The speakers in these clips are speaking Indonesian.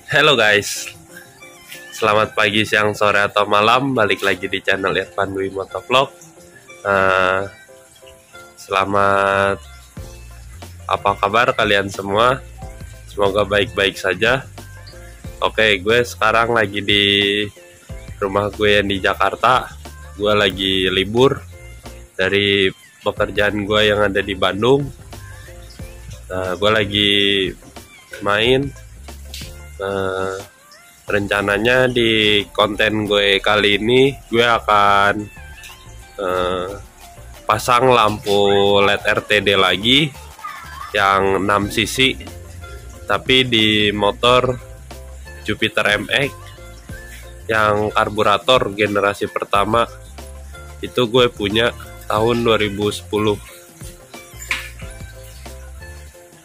Halo guys, selamat pagi, siang, sore, atau malam. Balik lagi di channel Irfan Dwi Motovlog. Eh, Selamat, apa kabar kalian semua? Semoga baik-baik saja. Oke, gue sekarang lagi di rumah gue yang di Jakarta. Gue lagi libur dari pekerjaan gue yang ada di Bandung. Gue lagi main. Rencananya di konten gue kali ini gue akan pasang lampu LED RTD lagi yang 6 cc, tapi di motor Jupiter MX yang karburator generasi pertama. Itu gue punya tahun 2010.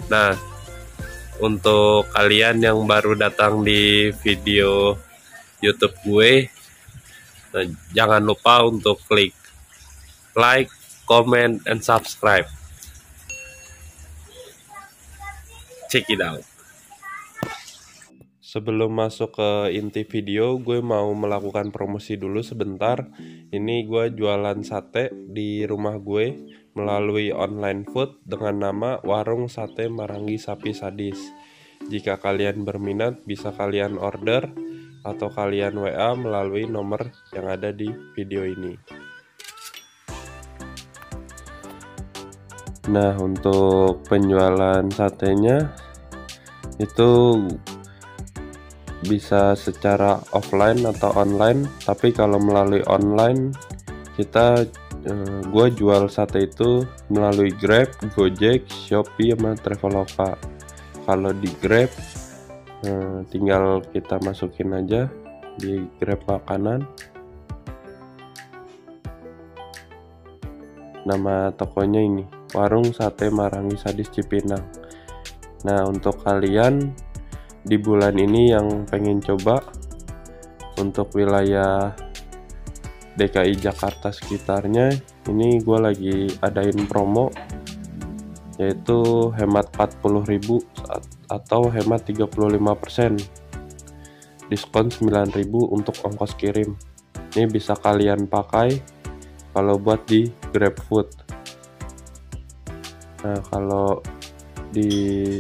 Nah, untuk kalian yang baru datang di video YouTube gue, jangan lupa untuk klik like, comment, and subscribe. Check it out. Sebelum masuk ke inti video, gue mau melakukan promosi dulu sebentar. Ini gue jualan sate di rumah gue melalui online food dengan nama Warung Sate Marangi Sapi Sadis. Jika kalian berminat, bisa kalian order atau kalian WA melalui nomor yang ada di video ini. Nah, untuk penjualan satenya itu bisa secara offline atau online, tapi kalau melalui online gue jual sate itu melalui Grab, Gojek, Shopee, sama Traveloka. Kalau di Grab tinggal kita masukin aja di Grab makanan, nama tokonya ini Warung Sate Marangi Sadis Cipinang. Nah, untuk kalian di bulan ini yang pengen coba untuk wilayah DKI Jakarta sekitarnya, ini gue lagi adain promo, yaitu hemat 40.000 atau hemat 35%, diskon 9.000 untuk ongkos kirim. Ini bisa kalian pakai kalau buat di GrabFood. Nah, kalau di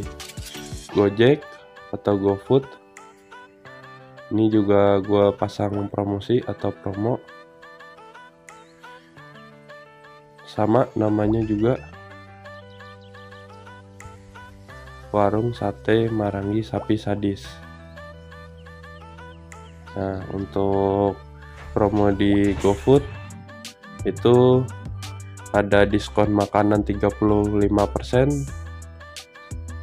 Gojek atau GoFood, ini juga gue pasang promosi atau promo, sama namanya juga Warung Sate Marangi Sapi Sadis. Nah, untuk promo di GoFood itu ada diskon makanan 35%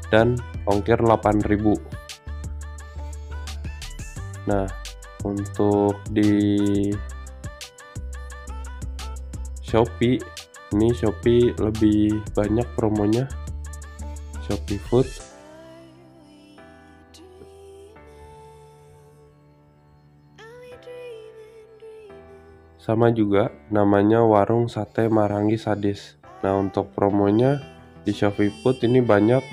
dan ongkir 8.000. Nah, untuk di Shopee, ini Shopee lebih banyak promonya. Shopee Food sama juga namanya Warung Sate Marangi Sadis. Nah, untuk promonya di Shopee Food ini banyak,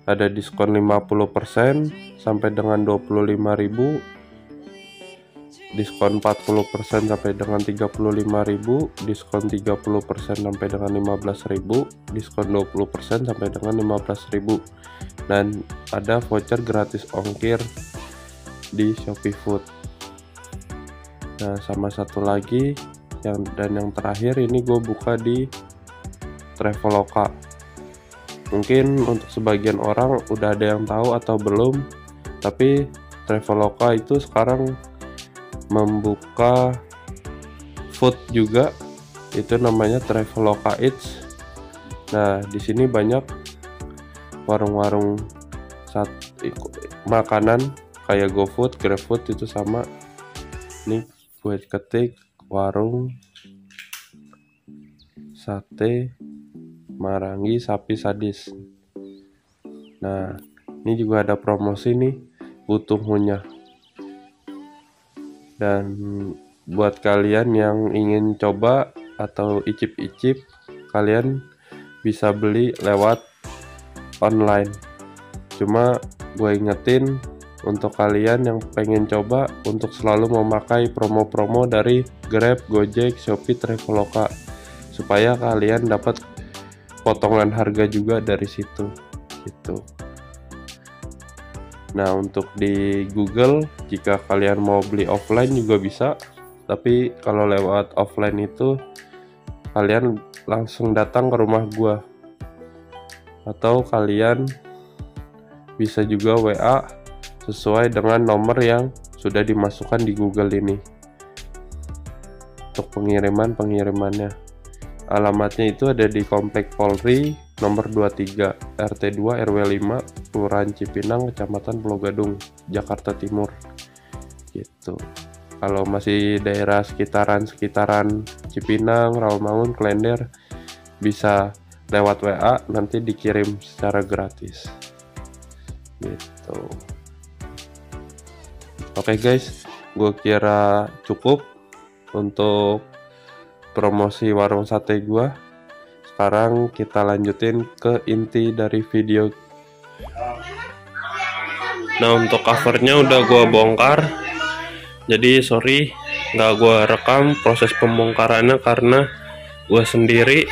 ada diskon 50% sampai dengan 25.000, diskon 40% sampai dengan 35.000, diskon 30% sampai dengan 15.000, diskon 20% sampai dengan 15.000, dan ada voucher gratis ongkir di Shopee Food. Nah, sama satu lagi yang terakhir ini gue buka di Traveloka. Mungkin untuk sebagian orang udah ada yang tahu atau belum, tapi Traveloka itu sekarang membuka food juga, itu namanya Traveloka Eats. Nah, di sini banyak warung-warung makanan kayak GoFood, GrabFood itu sama. Ini gue ketik Warung Sate Marangi Sapi Sadis. Nah, ini juga ada promosi nih, butuh ngunyah. Dan buat kalian yang ingin coba atau icip-icip, kalian bisa beli lewat online. Cuma gue ingetin untuk kalian yang pengen coba untuk selalu memakai promo-promo dari Grab, Gojek, Shopee, Traveloka, supaya kalian dapat potongan harga juga dari situ gitu. Nah, untuk di Google jika kalian mau beli offline juga bisa, tapi kalau lewat offline itu kalian langsung datang ke rumah gua, atau kalian bisa juga WA sesuai dengan nomor yang sudah dimasukkan di Google ini untuk pengirimannya. Alamatnya itu ada di Komplek Polri nomor 23 RT 2 RW 5 Kelurahan Cipinang, Kecamatan Pulau Gadung, Jakarta Timur gitu. Kalau masih daerah sekitaran Cipinang, Rawamangun, Klender, bisa lewat WA, nanti dikirim secara gratis gitu. Oke guys, gue kira cukup untuk promosi warung sate gue. Sekarang kita lanjutin ke inti dari video. Nah, untuk covernya udah gue bongkar, jadi sorry nggak gue rekam proses pembongkarannya karena gue sendiri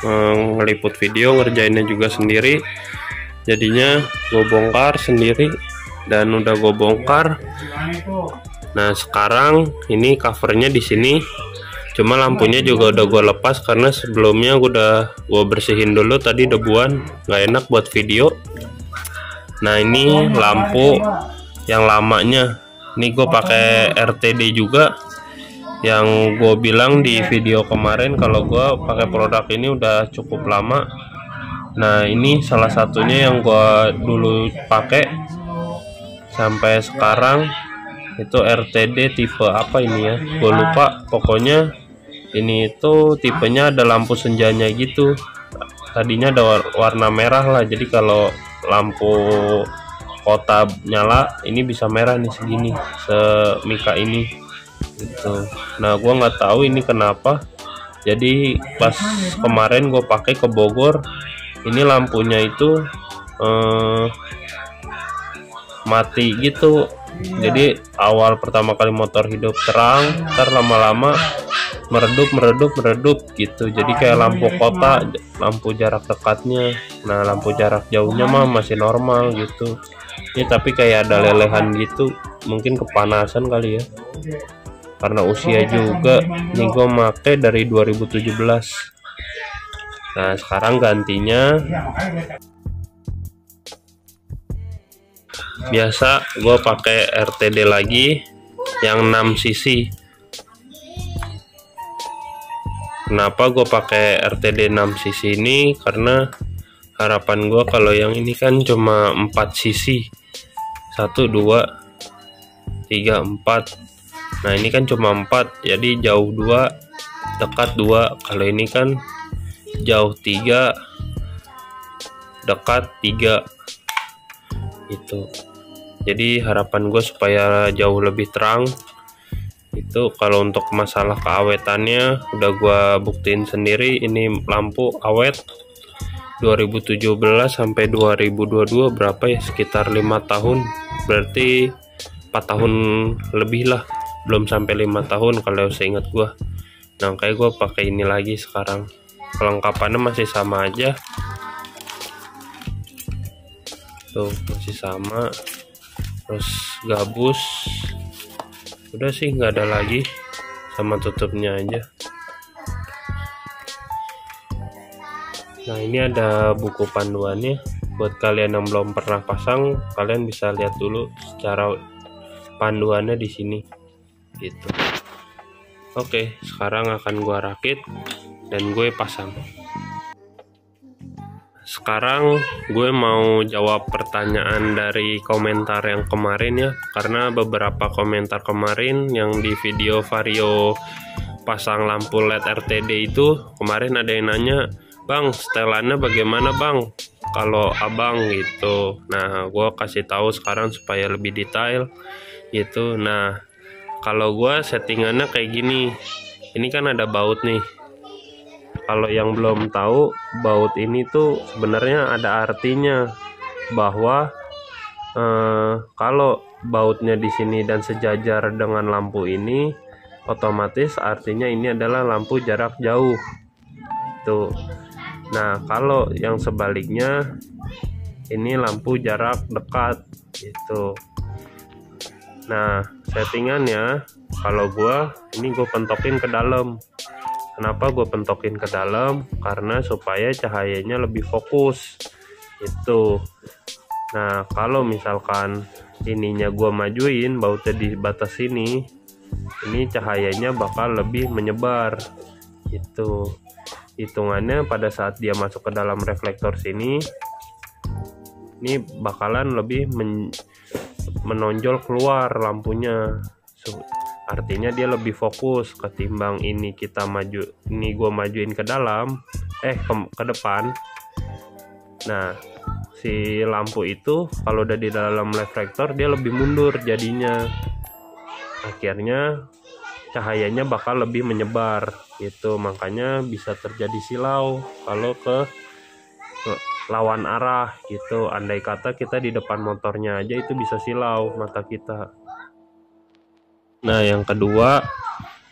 ngeliput video, ngerjainnya juga sendiri, jadinya gue bongkar sendiri dan udah gue bongkar. Nah, sekarang ini covernya di sini, cuma lampunya juga udah gue lepas karena sebelumnya gue bersihin dulu tadi debuan, nggak enak buat video. Nah, ini lampu yang lamanya, ini gue pakai RTD juga, yang gue bilang di video kemarin kalau gue pakai produk ini udah cukup lama. Nah, ini salah satunya yang gue dulu pakai sampai sekarang, itu RTD tipe apa ini ya, gue lupa. Pokoknya ini itu tipenya ada lampu senjanya gitu, tadinya ada warna merah lah, jadi kalau lampu kota nyala ini bisa merah nih, segini semika ini gitu. Nah, gue nggak tahu ini kenapa, jadi pas kemarin gue pakai ke Bogor, ini lampunya itu mati gitu. Jadi awal pertama kali motor hidup terang, ntar lama-lama meredup gitu. Jadi kayak lampu kota, lampu jarak dekatnya. Nah, lampu jarak jauhnya mah masih normal gitu. Ini tapi kayak ada lelehan gitu, mungkin kepanasan kali ya, karena usia juga. Nih gue make dari 2017. Nah, sekarang gantinya biasa gue pakai RTD lagi yang 6 cc. Kenapa gue pakai RTD 6 cc ini? Karena harapan gue kalau yang ini kan cuma 4 cc, 1 2 3 4. Nah, ini kan cuma 4, jadi jauh 2, dekat 2. Kalau ini kan jauh 3, dekat 3 itu. Jadi harapan gue supaya jauh lebih terang itu. Kalau untuk masalah keawetannya udah gue buktiin sendiri, ini lampu awet 2017 sampai 2022 berapa ya, sekitar 5 tahun, berarti 4 tahun lebih lah, belum sampai 5 tahun kalau seingat gue. Nah, kayak gue pakai ini lagi sekarang, kelengkapannya masih sama aja tuh, masih sama. Terus gabus udah sih, nggak ada lagi, sama tutupnya aja. Nah, ini ada buku panduannya buat kalian yang belum pernah pasang, kalian bisa lihat dulu secara panduannya di sini gitu. Oke, sekarang akan gua rakit dan gue pasang. Sekarang gue mau jawab pertanyaan dari komentar yang kemarin ya, karena beberapa komentar kemarin yang di video Vario pasang lampu LED RTD itu, kemarin ada yang nanya, "Bang, setelannya bagaimana bang kalau abang?" gitu. Nah, gue kasih tahu sekarang supaya lebih detail gitu. Nah, kalau gue settingannya kayak gini, ini kan ada baut nih. Kalau yang belum tahu, baut ini tuh sebenarnya ada artinya, bahwa Kalau bautnya di sini dan sejajar dengan lampu ini, otomatis artinya ini adalah lampu jarak jauh tuh. Nah, kalau yang sebaliknya ini lampu jarak dekat gitu. Nah, settingannya kalau gue pentokin ke dalam. Kenapa gue pentokin ke dalam? Karena supaya cahayanya lebih fokus itu. Nah, kalau misalkan ininya gue majuin, bautnya di batas ini cahayanya bakal lebih menyebar itu. Hitungannya pada saat dia masuk ke dalam reflektor sini, ini bakalan lebih menonjol keluar lampunya. Artinya dia lebih fokus ketimbang ini gue majuin ke dalam, ke depan. Nah, si lampu itu kalau udah di dalam reflektor dia lebih mundur jadinya. Akhirnya cahayanya bakal lebih menyebar gitu. Makanya bisa terjadi silau kalau ke lawan arah gitu. Andai kata kita di depan motornya aja itu bisa silau mata kita. Nah, yang kedua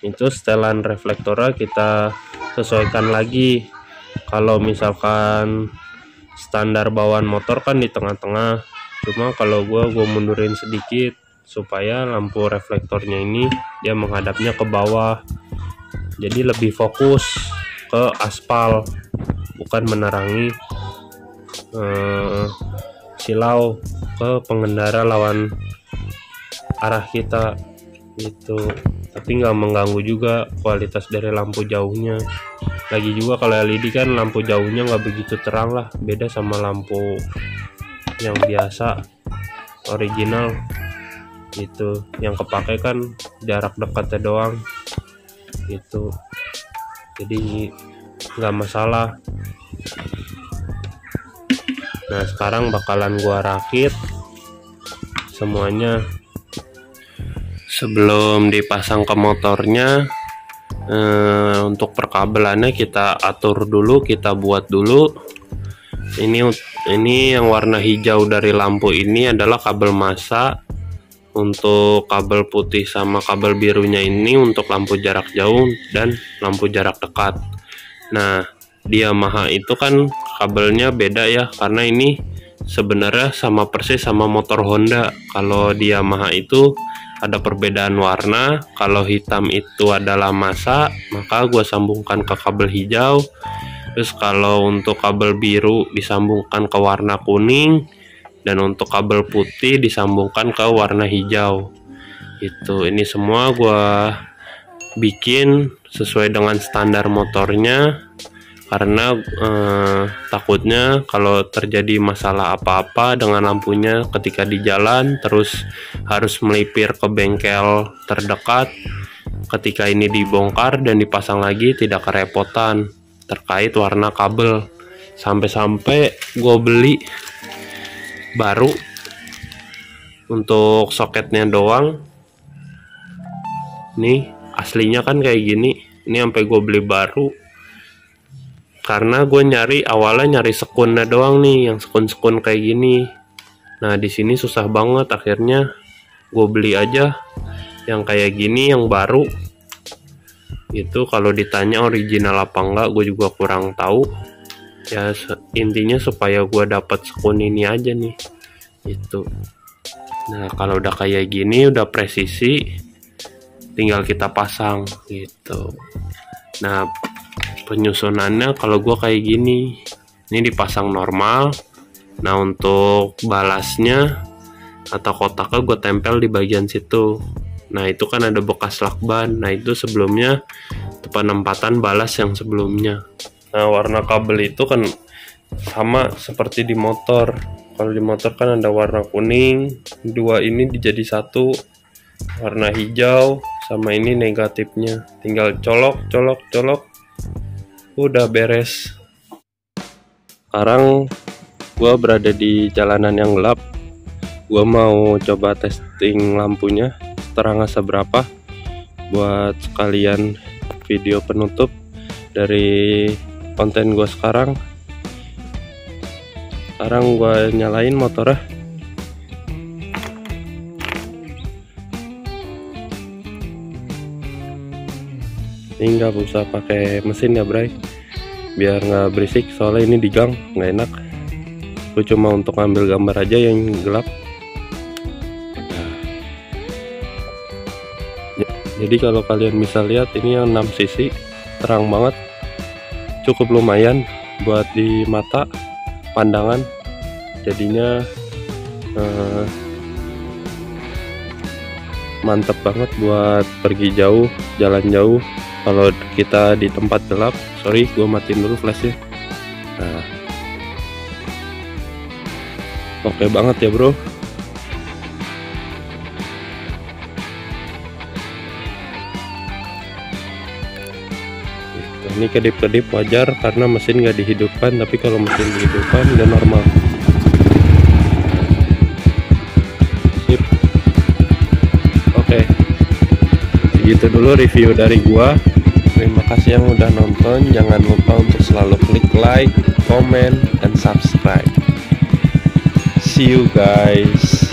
itu setelan reflektornya kita sesuaikan lagi. Kalau misalkan standar bawaan motor kan di tengah-tengah, cuma kalau gue mundurin sedikit supaya lampu reflektornya ini dia menghadapnya ke bawah, jadi lebih fokus ke aspal, bukan menerangi silau ke pengendara lawan arah kita gitu. Tapi nggak mengganggu juga kualitas dari lampu jauhnya. Lagi juga kalau LED kan lampu jauhnya nggak begitu terang lah, beda sama lampu yang biasa original gitu, yang kepake kan jarak dekatnya doang gitu, jadi nggak masalah. Nah, sekarang bakalan gua rakit semuanya. Sebelum dipasang ke motornya, untuk perkabelannya kita atur dulu, kita buat dulu. Ini yang warna hijau dari lampu ini adalah kabel massa. Untuk kabel putih sama kabel birunya ini untuk lampu jarak jauh dan lampu jarak dekat. Nah, di Yamaha itu kan kabelnya beda ya, karena ini sebenarnya sama persis sama motor Honda. Kalau di Yamaha itu ada perbedaan warna. Kalau hitam itu adalah massa, maka gue sambungkan ke kabel hijau. Terus kalau untuk kabel biru disambungkan ke warna kuning, dan untuk kabel putih disambungkan ke warna hijau. Itu ini semua gue bikin sesuai dengan standar motornya, karena takutnya kalau terjadi masalah apa-apa dengan lampunya ketika di jalan, terus harus melipir ke bengkel terdekat. Ketika ini dibongkar dan dipasang lagi tidak kerepotan terkait warna kabel. Sampai-sampai gue beli baru untuk soketnya doang. Nih aslinya kan kayak gini, ini sampai gue beli baru karena gue awalnya nyari sekunnya doang nih, yang sekun kayak gini. Nah, di sini susah banget, akhirnya gue beli aja yang kayak gini, yang baru. Itu kalau ditanya original apa enggak, gue juga kurang tahu. Ya intinya supaya gue dapat sekun ini aja nih. Itu. Nah, kalau udah kayak gini, udah presisi, tinggal kita pasang gitu. Nah, penyusunannya kalau gue kayak gini, ini dipasang normal. Nah, untuk balasnya atau kotaknya gue tempel di bagian situ. Nah, itu kan ada bekas lakban. Nah, itu sebelumnya penempatan balas yang sebelumnya. Nah, warna kabel itu kan sama seperti di motor. Kalau di motor kan ada warna kuning, dua ini dijadi satu, warna hijau sama ini negatifnya. Tinggal colok, udah beres. Sekarang gue berada di jalanan yang gelap. Gue mau coba testing lampunya terangnya seberapa, buat sekalian video penutup dari konten gue sekarang. Sekarang gue nyalain motornya. Ini nggak usah pakai mesin ya Bray, biar nggak berisik, soalnya ini di gang nggak enak. Gue cuma untuk ambil gambar aja yang gelap. Jadi kalau kalian bisa lihat, ini yang 6 sisi terang banget, cukup lumayan buat di mata pandangan, jadinya mantep banget buat pergi jauh, jalan jauh. Kalau kita di tempat gelap, sorry gue matiin dulu flashnya. Nah, oke banget ya bro. Ini kedip-kedip wajar karena mesin nggak dihidupkan, tapi kalau mesin dihidupkan udah normal. Sip. Oke, segitu dulu review dari gua. Terima kasih yang udah nonton. Jangan lupa untuk selalu klik like, comment, and subscribe. See you guys.